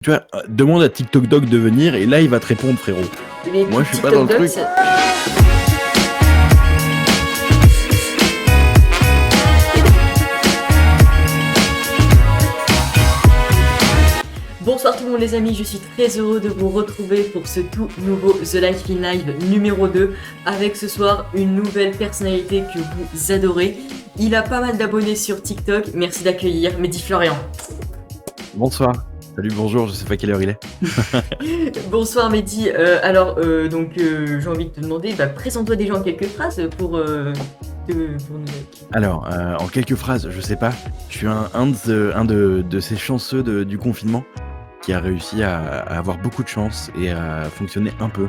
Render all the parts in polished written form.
Tu vois, demande à TikTok Doc de venir et là il va te répondre, frérot. Mais Moi je suis pas dans le TikTok Doc, truc. Bonsoir tout le monde les amis, je suis très heureux de vous retrouver pour ce tout nouveau The Life in Live numéro 2 avec ce soir une nouvelle personnalité que vous adorez. Il a pas mal d'abonnés sur TikTok, merci d'accueillir Mehdi Florian. Bonsoir. Salut, bonjour, je sais pas quelle heure il est. Bonsoir Mehdi, j'ai envie de te demander, présente-toi déjà en quelques phrases pour nous... Alors, en quelques phrases, je sais pas, je suis un de ces chanceux du confinement qui a réussi à avoir beaucoup de chance et à fonctionner un peu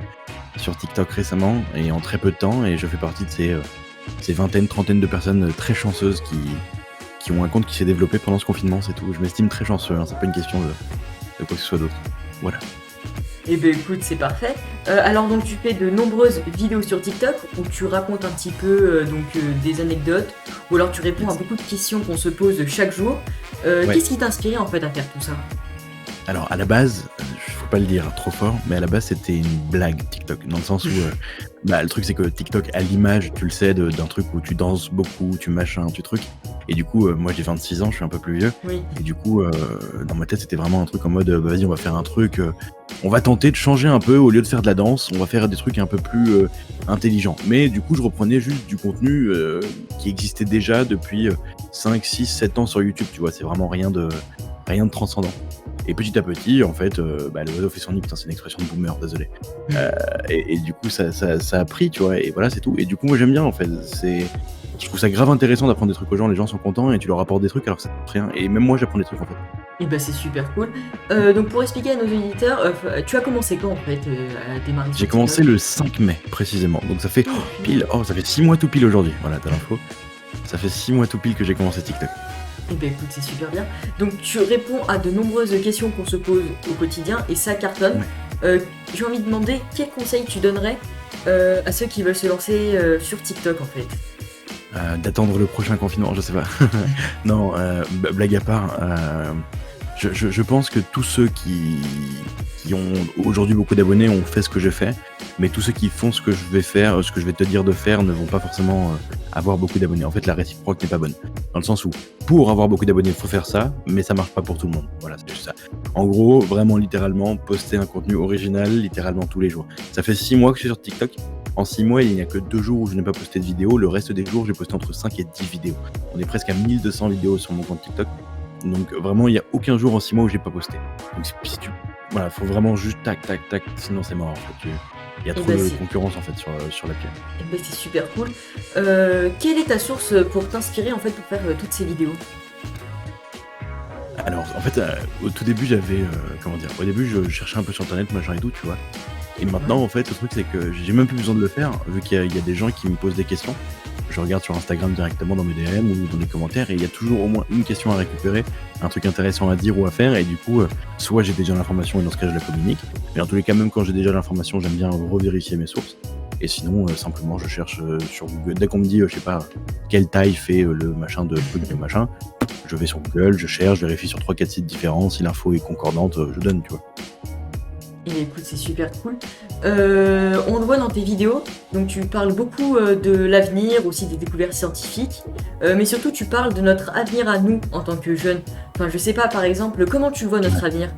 sur TikTok récemment et en très peu de temps, et je fais partie de ces vingtaines, trentaines de personnes très chanceuses qui ont un compte qui s'est développé pendant ce confinement, c'est tout. Je m'estime très chanceux, hein, c'est pas une question de quoi que ce soit d'autre. Voilà. Eh ben écoute, c'est parfait. Alors donc tu fais de nombreuses vidéos sur TikTok où tu racontes un petit peu des anecdotes ou alors tu réponds à beaucoup de questions qu'on se pose chaque jour. Ouais. Qu'est-ce qui t'a inspiré en fait à faire tout ça? Alors à la base, faut pas le dire trop fort, mais à la base c'était une blague TikTok, dans le sens où le truc c'est que TikTok a l'image, tu le sais, d'un truc où tu danses beaucoup, tu machins, tu trucs. Et du coup, moi j'ai 26 ans, je suis un peu plus vieux. Oui. Et du coup, dans ma tête c'était vraiment un truc en mode vas-y, on va faire un truc, on va tenter de changer un peu, au lieu de faire de la danse, on va faire des trucs un peu plus intelligents. Mais du coup je reprenais juste du contenu qui existait déjà depuis 5, 6, 7 ans sur YouTube, tu vois, c'est vraiment rien de transcendant. Et petit à petit, en fait, l'oiseau fait son nid, putain, c'est une expression de boomer, désolé. Et du coup, ça a pris, tu vois, et voilà, c'est tout. Et du coup, moi, j'aime bien, en fait. Je trouve ça grave intéressant d'apprendre des trucs aux gens, les gens sont contents, et tu leur apportes des trucs alors que ça coûte rien. Et même moi, j'apprends des trucs, en fait. Et bah c'est super cool. Donc pour expliquer à nos auditeurs, tu as commencé quand en fait à démarrer sur J'ai commencé TikTok? le 5 mai, précisément. Donc ça fait ça fait 6 mois tout pile aujourd'hui. Voilà, t'as l'info. Ça fait 6 mois tout pile que j'ai commencé TikTok. Eh ben écoute, c'est super bien. Donc tu réponds à de nombreuses questions qu'on se pose au quotidien et ça cartonne. J'ai envie de demander quel conseil tu donnerais à ceux qui veulent se lancer sur TikTok en fait. D'attendre le prochain confinement, je sais pas. Non, blague à part, je pense que tous ceux qui ont aujourd'hui beaucoup d'abonnés ont fait ce que je fais, mais tous ceux qui font ce que je vais faire, ce que je vais te dire de faire, ne vont pas forcément avoir beaucoup d'abonnés. En fait, la réciproque n'est pas bonne. Dans le sens où, pour avoir beaucoup d'abonnés, il faut faire ça, mais ça marche pas pour tout le monde. Voilà, c'est juste ça. En gros, vraiment, littéralement, poster un contenu original, littéralement tous les jours. Ça fait 6 mois que je suis sur TikTok. En 6 mois, il n'y a que 2 jours où je n'ai pas posté de vidéo. Le reste des jours, j'ai posté entre 5 et 10 vidéos. On est presque à 1200 vidéos sur mon compte TikTok. Donc vraiment, il n'y a aucun jour en 6 mois où j'ai pas posté. Donc voilà, faut vraiment juste tac, sinon c'est mort en fait. Il y a trop de concurrence en fait sur l'appli. Eh ben c'est super cool. Quelle est ta source pour t'inspirer en fait pour faire toutes ces vidéos? Alors en fait, au tout début au début je cherchais un peu sur internet, machin et tout, tu vois. Et maintenant en fait, le truc c'est que j'ai même plus besoin de le faire, vu qu'il y a des gens qui me posent des questions. Je regarde sur Instagram directement dans mes DM ou dans les commentaires et il y a toujours au moins une question à récupérer, un truc intéressant à dire ou à faire, et du coup, soit j'ai déjà l'information et dans ce cas je la communique, mais en tous les cas, même quand j'ai déjà l'information, j'aime bien revérifier mes sources, et sinon, simplement, je cherche sur Google. Dès qu'on me dit, je sais pas, quelle taille fait le machin de truc de machin, je vais sur Google, je cherche, je vérifie sur 3-4 sites différents, si l'info est concordante, je donne, tu vois. Et écoute, c'est super cool. On le voit dans tes vidéos, donc tu parles beaucoup de l'avenir, aussi des découvertes scientifiques, mais surtout tu parles de notre avenir à nous en tant que jeunes. Enfin, je sais pas, par exemple, comment tu vois notre avenir?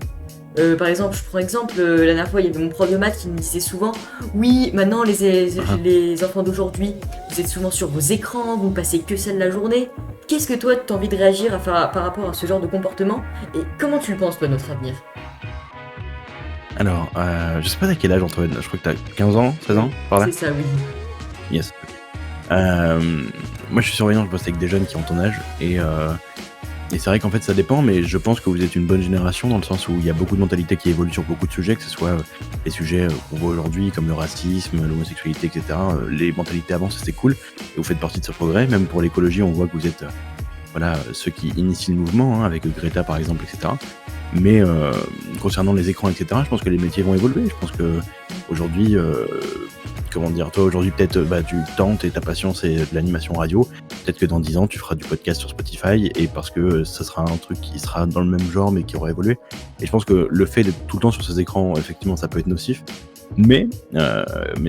Par exemple, je prends exemple, la dernière fois, il y avait mon prof de maths qui me disait souvent « Oui, maintenant, les enfants d'aujourd'hui, vous êtes souvent sur vos écrans, vous ne passez que ça de la journée. » Qu'est-ce que toi, tu as envie de réagir par rapport à ce genre de comportement? Et comment tu le penses, toi, notre avenir? Alors, je sais pas à quel âge Antoine, je crois que t'as 15 ans, 16 ans, par là? C'est ça, oui. Yes. Moi je suis surveillant, je bosse avec des jeunes qui ont ton âge, et c'est vrai qu'en fait ça dépend, mais je pense que vous êtes une bonne génération dans le sens où il y a beaucoup de mentalités qui évoluent sur beaucoup de sujets, que ce soit les sujets qu'on voit aujourd'hui comme le racisme, l'homosexualité, etc. Les mentalités avancent, c'est cool, et vous faites partie de ce progrès. Même pour l'écologie, on voit que vous êtes ceux qui initient le mouvement, hein, avec Greta par exemple, etc. Mais concernant les écrans, etc., je pense que les métiers vont évoluer. Je pense que aujourd'hui, toi aujourd'hui peut-être tu tentes et ta passion c'est de l'animation radio. Peut-être que dans 10 ans, tu feras du podcast sur Spotify et parce que ça sera un truc qui sera dans le même genre mais qui aura évolué. Et je pense que le fait d'être tout le temps sur ces écrans, effectivement, ça peut être nocif. Mais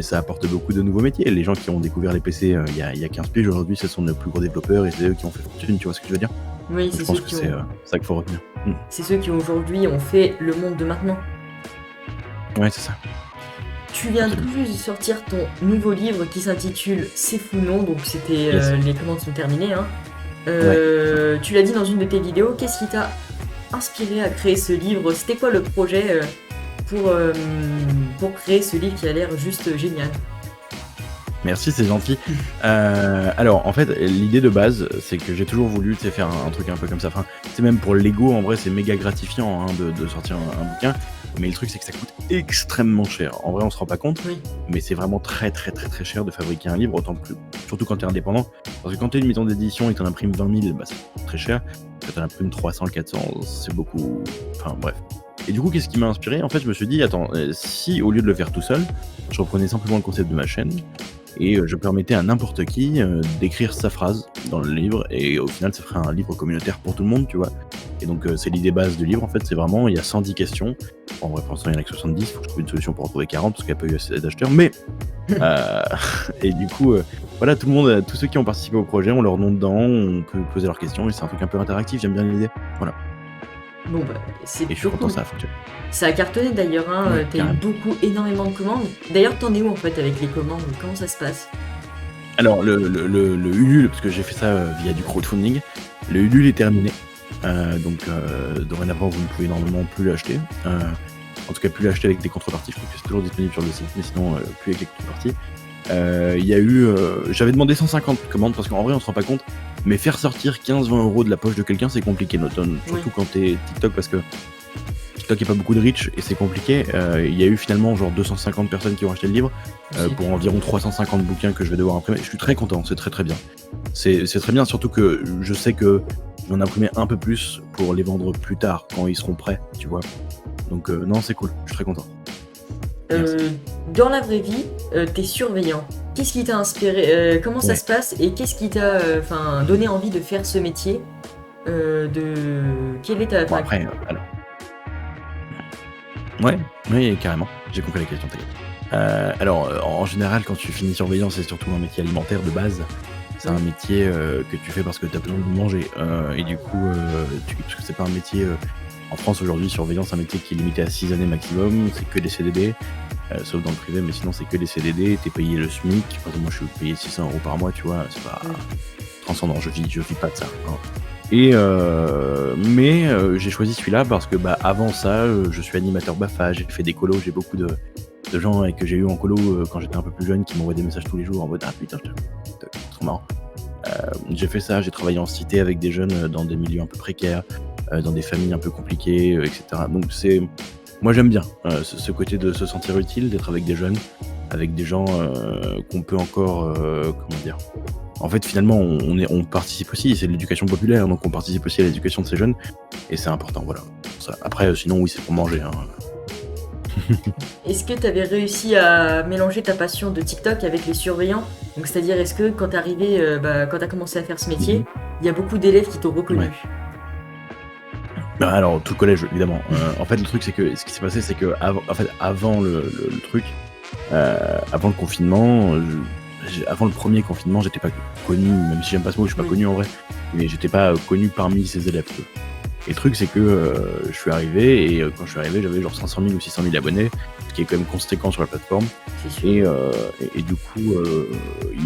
ça apporte beaucoup de nouveaux métiers. Les gens qui ont découvert les PC il y a 15 piges, aujourd'hui, ce sont nos plus gros développeurs et c'est eux qui ont fait fortune, tu vois ce que je veux dire? Oui, Je c'est pense ceux que qui c'est ont, ça qu'il faut retenir. c'est ceux qui aujourd'hui ont fait le monde de maintenant. Ouais, c'est ça. Tu viens tout Absolument. juste de sortir ton nouveau livre qui s'intitule C'est fou non, donc c'était Yes. les commandes sont terminées. Hein. Ouais. Tu l'as dit dans une de tes vidéos, qu'est-ce qui t'a inspiré à créer ce livre? C'était quoi le projet pour créer ce livre qui a l'air juste génial? Merci, c'est gentil. Alors, en fait, l'idée de base, c'est que j'ai toujours voulu, tu sais, faire un truc un peu comme ça. Enfin, c'est même pour l'ego, en vrai, c'est méga gratifiant hein, de sortir un bouquin. Mais le truc, c'est que ça coûte extrêmement cher. En vrai, on se rend pas compte, Oui, mais c'est vraiment très, très, très, très cher de fabriquer un livre, autant plus, surtout quand t'es indépendant. Parce que quand t'es une maison d'édition et que t'en imprimes 20 000, bah, c'est très cher. Quand t'en imprimes 300, 400, c'est beaucoup. Enfin, bref. Et du coup, qu'est-ce qui m'a inspiré? En fait, je me suis dit, attends, si au lieu de le faire tout seul, je reprenais simplement le concept de ma chaîne et je permettais à n'importe qui d'écrire sa phrase dans le livre et au final ça ferait un livre communautaire pour tout le monde, tu vois. Et donc c'est l'idée base du livre en fait, c'est vraiment, il y a 110 questions. En vrai, pour l'instant, il y en a que 70, faut que je trouve une solution pour en trouver 40 parce qu'il n'y a pas eu assez d'acheteurs. Mais euh, et du coup, voilà, tout le monde, tous ceux qui ont participé au projet, on leur nom dedans, on peut poser leurs questions et c'est un truc un peu interactif, j'aime bien l'idée. Voilà. bon bah c'est Et je suis plutôt content, cool. ça a fonctionné. Ça a cartonné d'ailleurs, hein, Ouais, t'as eu carrément. énormément de commandes. D'ailleurs, t'en es où en fait avec les commandes? Comment ça se passe? Alors, le Ulule, parce que j'ai fait ça via du crowdfunding, le Ulule est terminé. Dorénavant, vous ne pouvez normalement plus l'acheter. En tout cas, plus l'acheter avec des contreparties. Je crois que c'est toujours disponible sur le site, mais sinon, plus avec les contreparties. Il y a eu. J'avais demandé 150 commandes parce qu'en vrai, on se rend pas compte. Mais faire sortir 15-20 euros de la poche de quelqu'un, c'est compliqué, surtout quand t'es TikTok, parce que TikTok n'a pas beaucoup de reach et c'est compliqué. Il y a eu finalement genre 250 personnes qui ont acheté le livre pour environ 350 bouquins que je vais devoir imprimer. Je suis très content, c'est très très bien. C'est très bien, surtout que je sais que je vais en imprimer un peu plus pour les vendre plus tard quand ils seront prêts, tu vois. Donc non, c'est cool, je suis très content. Merci. Dans la vraie vie, t'es surveillant. Qu'est-ce qui t'a inspiré? Comment ça Ouais. se passe? Et qu'est-ce qui t'a donné envie de faire ce métier? Quelle est ta... Bon après, alors. Ouais, oui, carrément. J'ai compris la question, t'inquiète. En général, quand tu finis surveillant, c'est surtout un métier alimentaire de base. C'est un métier que tu fais parce que tu as besoin de manger. Et du coup, parce que c'est pas un métier. En France aujourd'hui, surveillant, c'est un métier qui est limité à 6 années maximum. C'est que des CDD, sauf dans le privé, mais sinon, c'est que des CDD. T'es payé le SMIC. Par exemple, moi, je suis payé 600 euros par mois, tu vois. C'est pas transcendant. Je vis pas de ça. Hein. Mais j'ai choisi celui-là parce que avant ça, je suis animateur BAFA, j'ai fait des colos, j'ai beaucoup de gens que j'ai eu en colo quand j'étais un peu plus jeune qui m'envoyaient des messages tous les jours en mode ah putain, c'est trop marrant. J'ai fait ça, j'ai travaillé en cité avec des jeunes dans des milieux un peu précaires, dans des familles un peu compliquées, etc. Donc moi j'aime bien ce côté de se sentir utile, d'être avec des jeunes, avec des gens qu'on peut encore, comment dire. En fait, finalement, on participe aussi, c'est de l'éducation populaire, donc on participe aussi à l'éducation de ces jeunes, et c'est important, voilà. Ça. Après, sinon, oui, c'est pour manger. Hein. Est-ce que tu avais réussi à mélanger ta passion de TikTok avec les surveillants? Donc, c'est-à-dire, est-ce que quand t'es arrivé, quand t'as commencé à faire ce métier, il y a beaucoup d'élèves qui t'ont reconnu? Ouais. Alors, tout le collège, évidemment. En fait, le truc, c'est que ce qui s'est passé, c'est que avant le truc, avant le confinement, avant le premier confinement, j'étais pas connu, même si j'aime pas ce mot, je suis pas connu en vrai, mais j'étais pas connu parmi ces élèves. Et le truc, c'est que je suis arrivé, et quand je suis arrivé, j'avais genre 500 000 ou 600 000 abonnés, ce qui est quand même conséquent sur la plateforme. Et du coup,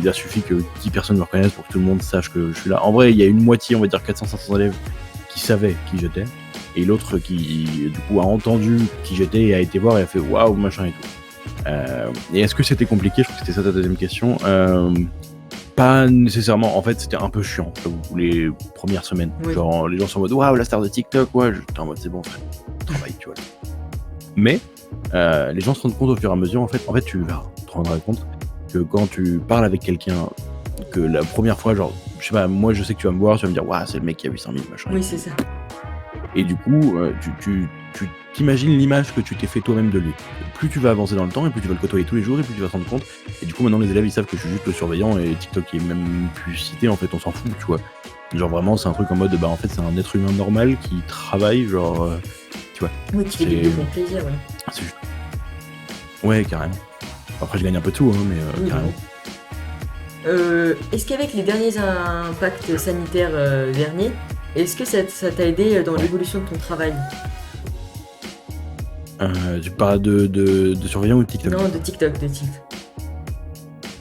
il a suffi que 10 personnes me reconnaissent pour que tout le monde sache que je suis là. En vrai, il y a une moitié, on va dire 400-500 élèves, qui savaient qui j'étais, et l'autre qui, du coup, a entendu qui j'étais et a été voir et a fait waouh, machin et tout. Et est-ce que c'était compliqué? Je crois que c'était ça ta deuxième question. Pas nécessairement, en fait c'était un peu chiant les premières semaines. Oui. Genre les gens sont en mode waouh, la star de TikTok, ouais, j'étais en mode c'est bon frère, travaille, tu vois. Mais les gens se rendent compte au fur et à mesure, en fait tu vas te rendre compte que quand tu parles avec quelqu'un, que la première fois, genre, je sais pas, moi je sais que tu vas me voir, tu vas me dire waouh, c'est le mec qui a 800 000 machin. Oui, c'est ça. Et du coup, t'imagines l'image que tu t'es fait toi-même de lui. Plus tu vas avancer dans le temps, et plus tu vas le côtoyer tous les jours, et plus tu vas te rendre compte. Et du coup, maintenant, les élèves, ils savent que je suis juste le surveillant, et TikTok est même plus cité, en fait, on s'en fout, tu vois. Genre vraiment, c'est un truc en mode, bah en fait, c'est un être humain normal qui travaille, genre, tu vois. Oui, qui fait des vidéos pour plaisir, ouais. C'est juste... Ouais, carrément. Après, je gagne un peu de tout, hein, mais Oui, carrément. Est-ce qu'avec les derniers impacts sanitaires derniers, est-ce que ça t'a aidé dans l'évolution de ton travail? Tu parles de surveillant ou de TikTok? Non, de TikTok.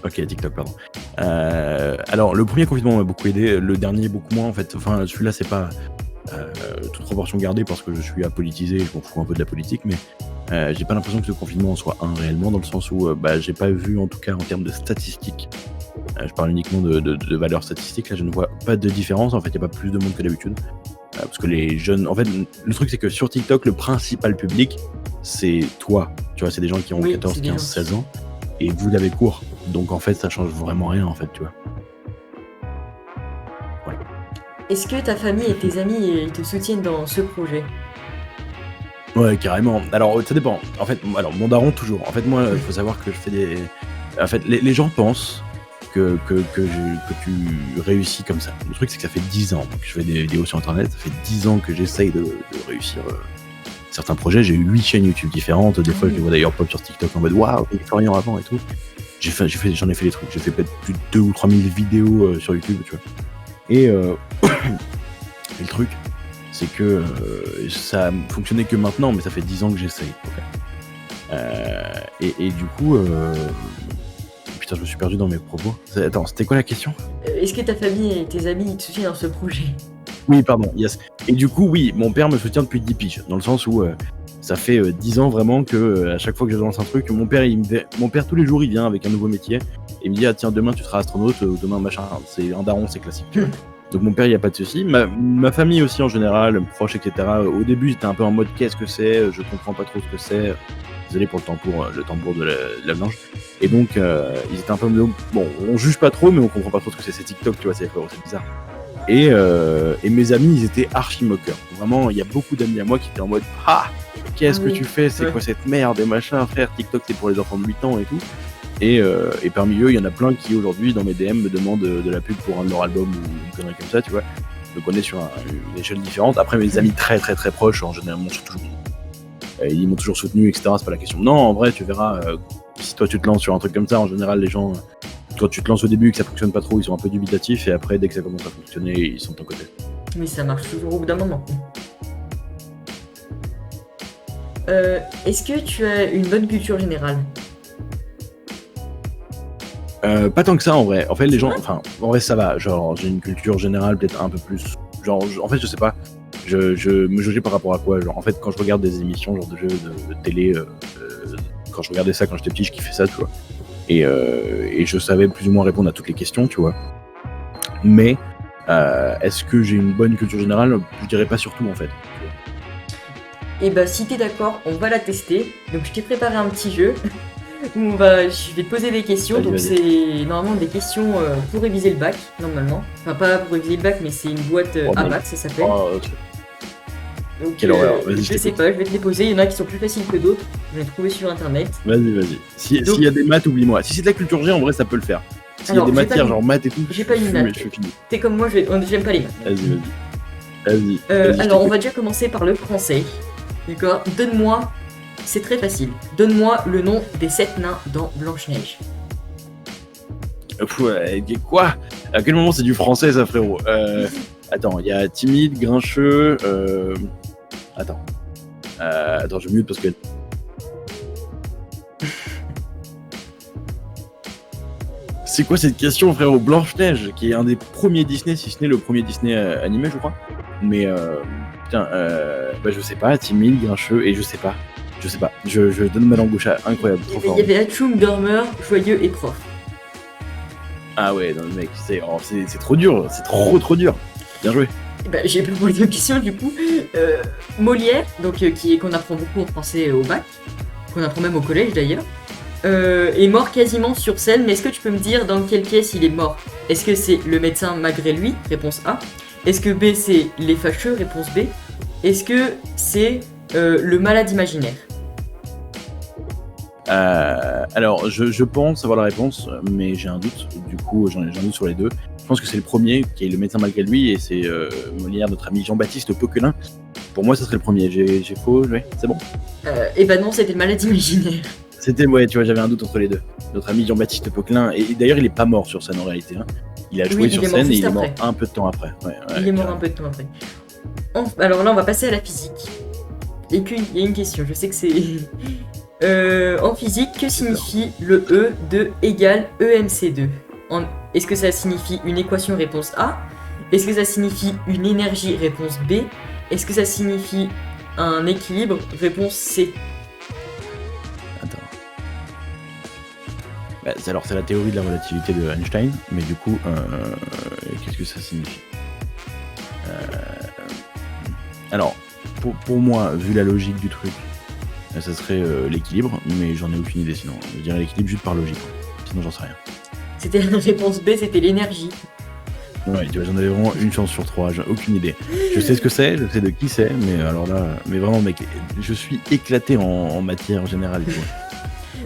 Ok, TikTok, pardon. Alors, le premier confinement m'a beaucoup aidé, le dernier beaucoup moins en fait. Enfin, celui-là, c'est pas toute proportion gardée parce que je suis apolitisé, je m'en fous un peu de la politique, mais j'ai pas l'impression que ce confinement en soit un réellement, dans le sens où j'ai pas vu, en tout cas en termes de statistiques, je parle uniquement de valeurs statistiques, là je ne vois pas de différence, en fait, il n'y a pas plus de monde que d'habitude. Parce que les jeunes, en fait, le truc c'est que sur TikTok, le principal public, c'est toi. Tu vois, c'est des gens qui ont Oui, 14, c'est des 15, gens. 16 ans, et vous avez cours. Donc en fait, ça change vraiment rien, en fait, tu vois. Est-ce que ta famille et tes amis ils te soutiennent dans ce projet? Ouais, carrément. Alors, ça dépend. En fait, alors, mon daron, toujours. En fait, moi, il faut savoir que je fais des... En fait, les gens pensent que tu réussis comme ça. Le truc, c'est que ça fait 10 ans que je fais des vidéos sur Internet. Ça fait 10 ans que j'essaye de réussir certains projets. J'ai eu 8 chaînes YouTube différentes. Des fois, je les vois d'ailleurs pop sur TikTok en mode « Waouh, Florian avant et tout ». J'en ai fait des trucs. J'ai fait peut-être plus de 2 ou 3 000 vidéos sur YouTube, tu vois. Et, et le truc, c'est que ça fonctionnait que maintenant, mais ça fait 10 ans que j'essaye. Okay. Et du coup... Putain, je me suis perdu dans mes propos. Attends, c'était quoi la question? Est-ce que ta famille et tes amis ils te soutiennent dans ce projet? Oui, pardon, yes. Et du coup, oui, mon père me soutient depuis 10 piges, dans le sens où ça fait 10 ans vraiment que à chaque fois que je lance un truc, mon père tous les jours il vient avec un nouveau métier et il me dit ah tiens demain tu seras astronaute, demain machin, c'est un daron, c'est classique. Donc mon père il y a pas de souci. Ma famille aussi en général, proches etc. Au début j'étais un peu en mode qu'est-ce que c'est, je comprends pas trop ce que c'est. Désolé pour le tambour de la blanche. Et donc ils étaient un peu bon, on juge pas trop mais on comprend pas trop ce que c'est TikTok, tu vois, c'est bizarre. Et mes amis, ils étaient archi moqueurs. Vraiment, il y a beaucoup d'amis à moi qui étaient en mode ah, qu'est-ce que tu fais, c'est quoi cette merde et machin, frère, TikTok c'est pour les enfants de 8 ans et tout. Et parmi eux, il y en a plein qui aujourd'hui dans mes DM me demandent de la pub pour un de leurs albums ou une connerie comme ça, tu vois. Donc on est sur une échelle différente. Après, mes amis très très très proches, en général, ils m'ont toujours soutenu, etc. C'est pas la question. Non, en vrai, tu verras, si toi tu te lances sur un truc comme ça, en général, les gens, quand tu te lances au début et que ça fonctionne pas trop, ils sont un peu dubitatifs, et après, dès que ça commence à fonctionner, ils sont de ton côté. Oui, ça marche toujours au bout d'un moment. Est-ce que tu as une bonne culture générale? Pas tant que ça en vrai. En fait, les gens, enfin, en vrai, ça va. Genre, j'ai une culture générale peut-être un peu plus. Genre, en fait, je sais pas. Je me jugeais par rapport à quoi. Genre, en fait, quand je regarde des émissions, genre de jeux de télé, quand je regardais ça quand j'étais petit, je kiffais ça, tu vois. Et je savais plus ou moins répondre à toutes les questions, tu vois. Mais est-ce que j'ai une bonne culture générale? Je dirais pas surtout en fait. Et bah, si t'es d'accord, on va la tester. Donc, je t'ai préparé un petit jeu. Où je vais te poser des questions, donc c'est normalement des questions pour réviser le bac, normalement. Enfin, pas pour réviser le bac, mais c'est une boîte à bac, ça s'appelle. Donc, quelle horreur, vas-y, je sais pas, je vais te les poser. Il y en a qui sont plus faciles que d'autres. Je vais les trouver sur internet. Vas-y. S'il y a des maths, oublie-moi. Si c'est de la culture G, en vrai, ça peut le faire. S'il y a des matières genre maths et tout, j'ai pas une maths. Je suis fini. T'es comme moi, j'aime pas les maths. Vas-y. Alors, on va déjà commencer par le français. D'accord? Donne-moi. C'est très facile. Donne-moi le nom des 7 nains dans Blanche-Neige. Quoi? À quel moment c'est du français ça, frérot? Attends, il y a timide, grincheux. Attends, je mute parce que. C'est quoi cette question, frérot? Blanche-Neige, qui est un des premiers Disney, si ce n'est le premier Disney animé, je crois. Mais putain, je sais pas, timide, grincheux, et je sais pas. Je donne ma langue au chat, incroyable, trop fort. Il y avait Hatchoum, dormeur, joyeux et prof. Ah ouais, non, mec, c'est trop dur, c'est trop dur. Bien joué. J'ai pas posé de questions du coup. Molière, donc qu'on apprend beaucoup en français au bac, qu'on apprend même au collège d'ailleurs, est mort quasiment sur scène. Mais est-ce que tu peux me dire dans quelle pièce il est mort? Est-ce que c'est le médecin malgré lui? Réponse A. Est-ce que B c'est les fâcheux? Réponse B. Est-ce que c'est le malade imaginaire. Alors, je pense avoir la réponse, mais j'ai un doute. Du coup, j'ai un doute sur les deux. Je pense que c'est le premier qui est le médecin malgré lui, et c'est Molière, notre ami Jean-Baptiste Poquelin. Pour moi, ça serait le premier. J'ai faux, ouais, c'est bon. Et bah non, c'était le malade imaginaire. C'était, ouais, tu vois, j'avais un doute entre les deux. Notre ami Jean-Baptiste Poquelin, et d'ailleurs, il est pas mort sur scène en réalité. Hein. Il a joué Oui, sur il est mort scène et juste il est mort après. un peu de temps après. Ouais, Il est mort carrément. un peu de temps après. Alors là, on va passer à la physique. Et puis, il y a une question, je sais que c'est... en physique, que signifie le E de égale EmC2 ? Est-ce que ça signifie une équation réponse A ? Est-ce que ça signifie une énergie réponse B ? Est-ce que ça signifie un équilibre réponse C ? Attends. Bah, c'est la théorie de la relativité de Einstein, mais du coup, qu'est-ce que ça signifie ? Alors, pour moi, vu la logique du truc, ça serait l'équilibre, mais j'en ai aucune idée sinon. Je dirais l'équilibre juste par logique. Sinon, j'en sais rien. C'était la réponse B, c'était l'énergie. Ouais, tu vois, j'en avais vraiment une chance sur 3, j'ai aucune idée. Je sais ce que c'est, je sais de qui c'est, mais alors là, mais vraiment, mec, je suis éclaté en matière générale, tu vois.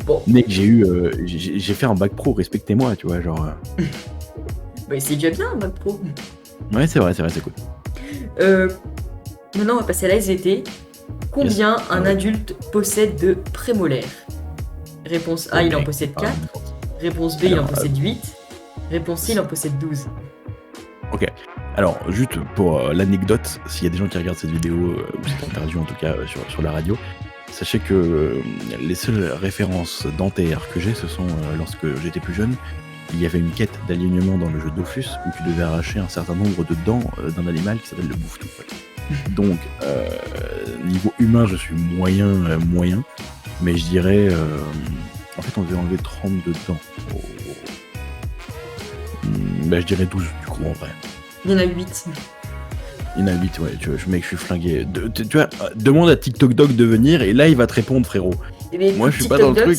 Bon, Mec, j'ai fait un bac pro, respectez-moi, tu vois, genre. bah, c'est déjà bien, bac pro. Ouais, c'est vrai, c'est cool. Maintenant, on va passer à la SVT. Combien Yes. un Ouais. adulte possède de prémolaires ? Réponse A, il en possède 4. Réponse B, il en Alors, possède 8. Réponse C, il en possède 12. Ok. Alors, juste pour l'anecdote, s'il y a des gens qui regardent cette vidéo, ou cette interview en tout cas sur la radio, sachez que les seules références dentaires que j'ai, ce sont lorsque j'étais plus jeune, il y avait une quête d'alignement dans le jeu Dofus où tu devais arracher un certain nombre de dents d'un animal qui s'appelle le bouffetou. Donc, niveau humain, je suis moyen, mais je dirais... en fait, on devait enlever 32 dents. Bah, je dirais 12 du coup en vrai. Il y en a 8. Il y en a 8, ouais, tu vois, mec, je suis flingué. Tu vois, demande à TikTok Dog de venir et là il va te répondre, frérot. Mais Moi, je suis pas dans le truc.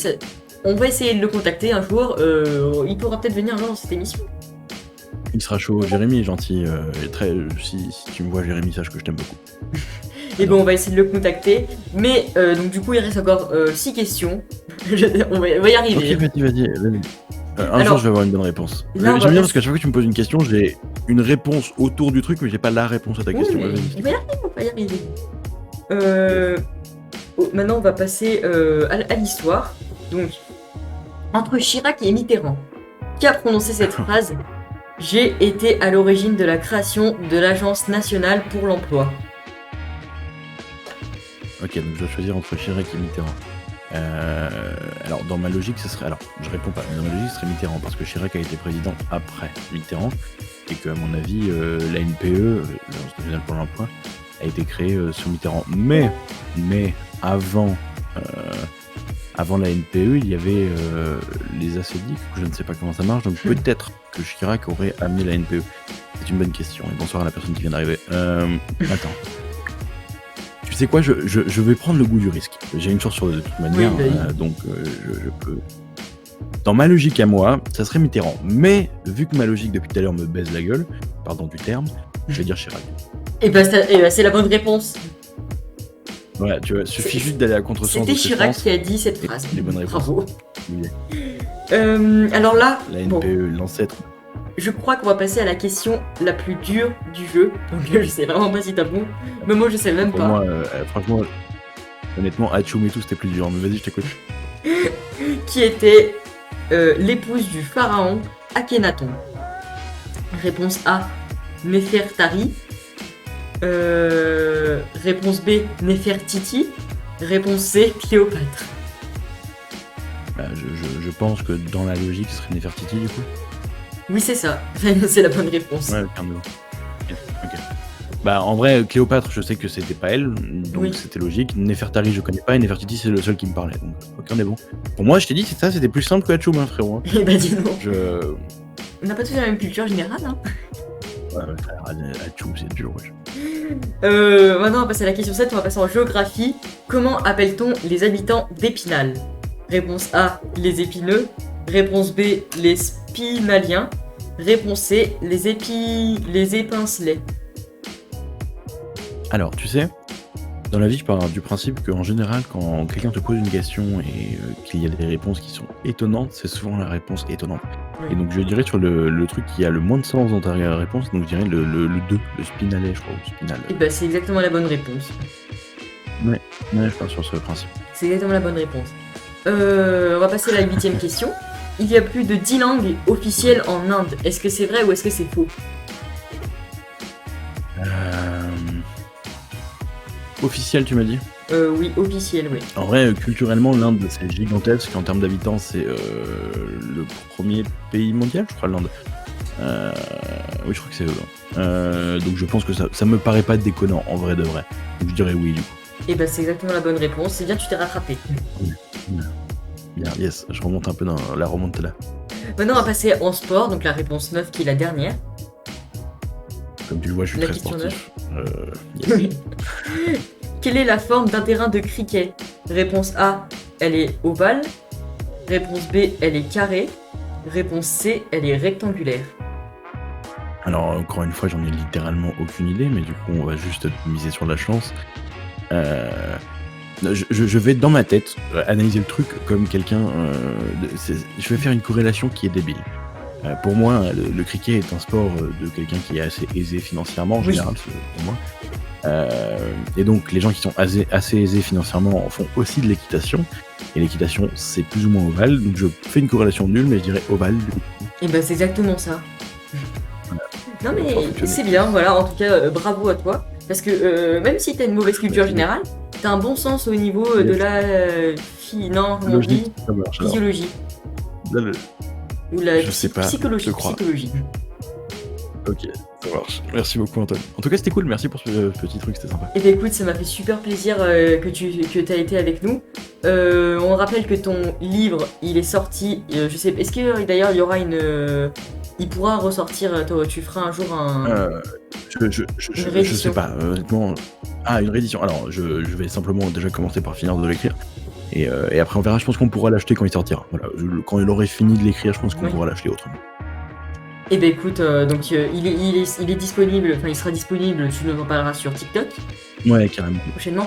On va essayer de le contacter un jour. Il pourra peut-être venir un jour dans cette émission. Il sera chaud. Jérémy est gentil. Si tu me vois, Jérémy, sache que je t'aime beaucoup. Et bon, on va essayer de le contacter. Mais donc, du coup, il reste encore 6 questions. on va y arriver. Ok, vas-y. Un Alors, jour, je vais avoir une bonne réponse. là, on J'aime va bien parce qu'à chaque fois que tu me poses une question, j'ai une réponse autour du truc, mais j'ai pas la réponse à ta Oui, question. mais Vas-y. on va y arriver. Maintenant, on va passer à l'histoire. Donc, entre Chirac et Mitterrand, qui a prononcé cette phrase ? J'ai été à l'origine de la création de l'Agence nationale pour l'emploi. Ok, donc je dois choisir entre Chirac et Mitterrand. Alors, dans ma logique, ce serait... Alors, je réponds pas, mais dans ma logique, ce serait Mitterrand, parce que Chirac a été président après Mitterrand, et que, à mon avis, la NPE, l'Agence nationale pour l'emploi, a été créée sous Mitterrand. Mais avant la NPE, il y avait les ACDIC, je ne sais pas comment ça marche, donc peut-être que Chirac aurait amené la NPE. C'est une bonne question, et bonsoir à la personne qui vient d'arriver. Attends. Tu sais quoi, je vais prendre le goût du risque. J'ai une chance sur deux de toute manière, Oui, bah oui. donc je peux... Dans ma logique à moi, ça serait Mitterrand. Mais vu que ma logique depuis tout à l'heure me baise la gueule, pardon du terme, je vais dire Chirac. Et bah, c'est la bonne réponse. Voilà, tu vois, suffit juste d'aller à contre-sens de C'était ce que je Chirac pense. qui a dit cette Et phrase. les bonnes réponses. Bravo. Oui. Alors là, La bon, NPE, l'ancêtre. je crois qu'on va passer à la question la plus dure du jeu. Donc je sais vraiment pas si t'as bon. Mais moi je sais même Pour pas. moi, franchement, honnêtement, Hachoum et tout, c'était plus dur. Mais vas-y, je t'écoute. Qui était l'épouse du pharaon Akhenaton. Réponse A, Néfertari. Réponse B, Néfertiti. Réponse C, Cléopâtre. Bah, je pense que dans la logique, ce serait Néfertiti du coup. Oui, c'est ça. C'est la bonne réponse. Ouais, carrément. Ok. Bah, en vrai, Cléopâtre, je sais que c'était pas elle, donc Oui. c'était logique. Néfertari, je connais pas, et Néfertiti, c'est le seul qui me parlait. Donc, ok, on est bon. Pour moi, je t'ai dit, c'est ça, c'était plus simple que Hachoum, hein, frérot. hein. Et bah dis donc. On n'a pas tous la même culture générale, hein. Ouais, frère, Hachoum, c'est dur, wesh. Maintenant, on va passer à la question 7, on va passer en géographie. Comment appelle-t-on les habitants d'Épinal ? Réponse A, les épineux. Réponse B, les spinaliens. Réponse C, les épincelets. Alors, tu sais, Dans la vie, je pars du principe qu'en général, quand quelqu'un te pose une question et qu'il y a des réponses qui sont étonnantes, c'est souvent la réponse étonnante. Oui. Et donc je dirais sur le truc qui a le moins de sens dans ta réponse, donc je dirais le 2, le spinalet, je crois, ou spinal. Et bah, c'est exactement la bonne réponse. Ouais, je pars sur ce principe. C'est exactement la bonne réponse. On va passer à la 8e question. Il y a plus de 10 langues officielles en Inde. Est-ce que c'est vrai ou est-ce que c'est faux? Officiel, tu m'as dit? Oui, officiel, oui. En vrai, culturellement, l'Inde, c'est gigantesque. En termes d'habitants, c'est le premier pays mondial, je crois, l'Inde. Oui, je crois que c'est eux. Donc je pense que ça me paraît pas déconnant, en vrai de vrai. Donc je dirais oui, du coup. Et bah, c'est exactement la bonne réponse. C'est bien, tu t'es rattrapé. Bien, yes, je remonte un peu dans la remontada. Maintenant, on va passer en sport, donc la réponse 9 qui est la dernière. Comme tu le vois, je suis La très question sportif. Yes. Quelle est la forme d'un terrain de cricket? Réponse A, elle est ovale. Réponse B, elle est carrée. Réponse C, elle est rectangulaire. Alors, encore une fois, j'en ai littéralement aucune idée, mais du coup, on va juste miser sur la chance. Je vais, dans ma tête, analyser le truc comme quelqu'un... je vais faire une corrélation qui est débile. Pour moi, le cricket est un sport de quelqu'un qui est assez aisé financièrement, en général, pour moi. Et donc, les gens qui sont assez aisés financièrement en font aussi de l'équitation. Et l'équitation, c'est plus ou moins ovale. Donc, je fais une corrélation nulle, mais je dirais ovale. Et bah, c'est exactement ça. Voilà. Non, mais c'est bien, voilà. En tout cas, bravo à toi. Parce que même si t'as une mauvaise culture générale, t'as un bon sens au niveau de la physiologie. Ou la Je sais pas, psychologie. je crois. Psychologie. Ok, ça marche. Merci beaucoup, Antoine. En tout cas, c'était cool. Merci pour ce petit truc, c'était sympa. Et bah écoute, ça m'a fait super plaisir que tu as été avec nous. On rappelle que ton livre, il est sorti. Je sais, est-ce que d'ailleurs il y aura il pourra ressortir. Tu feras un jour Je sais pas, honnêtement. Une réédition. Alors, je vais simplement déjà commencer par finir de l'écrire. Et après, on verra. Je pense qu'on pourra l'acheter quand il sortira. Voilà. Quand il aurait fini de l'écrire, je pense qu'on pourra l'acheter autrement. Et bah écoute, donc il est disponible, enfin il sera disponible, tu nous en parleras sur TikTok. Ouais, carrément. Prochainement.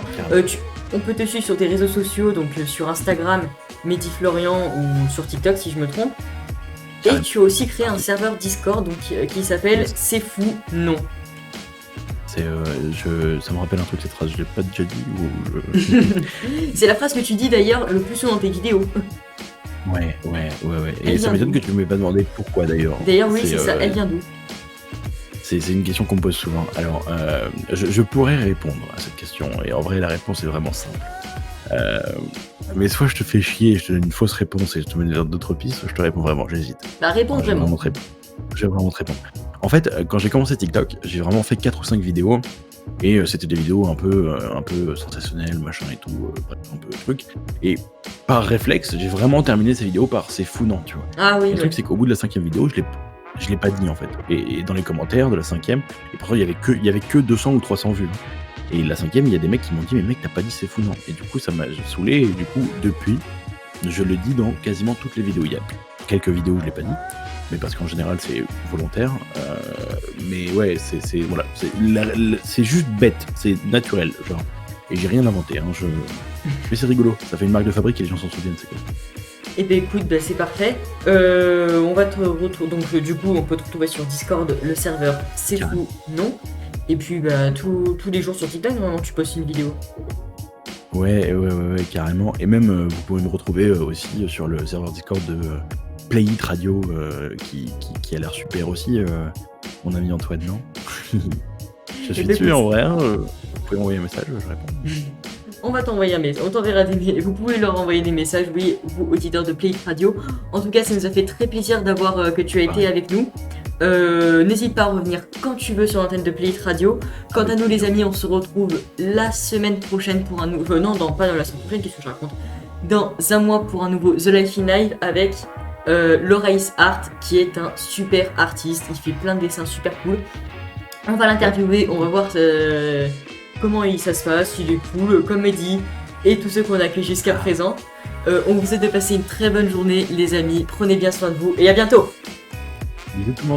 On peut te suivre sur tes réseaux sociaux, donc sur Instagram, Mehdi Florian ou sur TikTok si je me trompe. Et tu as aussi créé un serveur Discord donc, qui s'appelle C'est Fou Non. Ça me rappelle un truc, cette phrase, je l'ai pas déjà dit C'est la phrase que tu dis d'ailleurs le plus souvent dans tes vidéos. Ouais. Et ça m'étonne que tu ne m'aies pas demandé pourquoi d'ailleurs. D'ailleurs, oui, c'est ça, elle vient d'où? C'est une question qu'on me pose souvent. Alors, je pourrais répondre à cette question, et en vrai, la réponse est vraiment simple. Mais soit je te fais chier et je te donne une fausse réponse et je te mets d'autres pistes, soit je te réponds vraiment, j'hésite. Bah, réponds vraiment. Je vais vraiment te répondre. En fait, quand j'ai commencé TikTok, j'ai vraiment fait 4 ou 5 vidéos. Et c'était des vidéos un peu sensationnelles, machin et tout, bref, un peu truc. Et par réflexe, j'ai vraiment terminé ces vidéos par c'est fou non, tu vois. Ah oui. Et le truc, c'est qu'au bout de la 5e vidéo, je l'ai pas dit en fait. Et dans les commentaires de la 5e, et pourtant il y avait que 200 ou 300 vues. Et la 5e, il y a des mecs qui m'ont dit mais mec, t'as pas dit c'est fou non. Et du coup, ça m'a saoulé. Et du coup, depuis, je le dis dans quasiment toutes les vidéos. Il y a quelques vidéos où je l'ai pas dit. Mais parce qu'en général c'est volontaire, mais ouais, c'est juste bête, c'est naturel, genre. Et j'ai rien inventé, hein, mais c'est rigolo, ça fait une marque de fabrique et les gens s'en souviennent, c'est cool. Et bah écoute, c'est parfait. On va te retrouver, donc du coup on peut te retrouver sur Discord, le serveur C'est Fou Non. Et puis tous les jours sur TikTok, normalement tu postes une vidéo. Ouais, carrément. Et même vous pouvez me retrouver aussi sur le serveur Discord de Play It Radio qui a l'air super aussi, mon ami Antoine, non? Je suis dessus en vrai, vous pouvez m'envoyer un message, je réponds. On va t'envoyer un message, on t'enverra vous pouvez leur envoyer des messages, oui, vous auditeurs de Play It Radio. En tout cas, ça nous a fait très plaisir d'avoir que tu as été avec nous. N'hésite pas à revenir quand tu veux sur l'antenne de Play It Radio. Quant à nous les amis, on se retrouve la semaine prochaine pour un nouveau... pas dans la semaine prochaine, qu'est-ce que je raconte? Dans un mois pour un nouveau The Life in Live avec... Loraïs Art qui est un super artiste, il fait plein de dessins super cool. On va l'interviewer, on va voir comment ça se passe, il est cool, comme Mehdi et tous ceux qu'on a accueillis jusqu'à présent. On vous souhaite de passer une très bonne journée les amis, prenez bien soin de vous et à bientôt. Bisous tout le monde.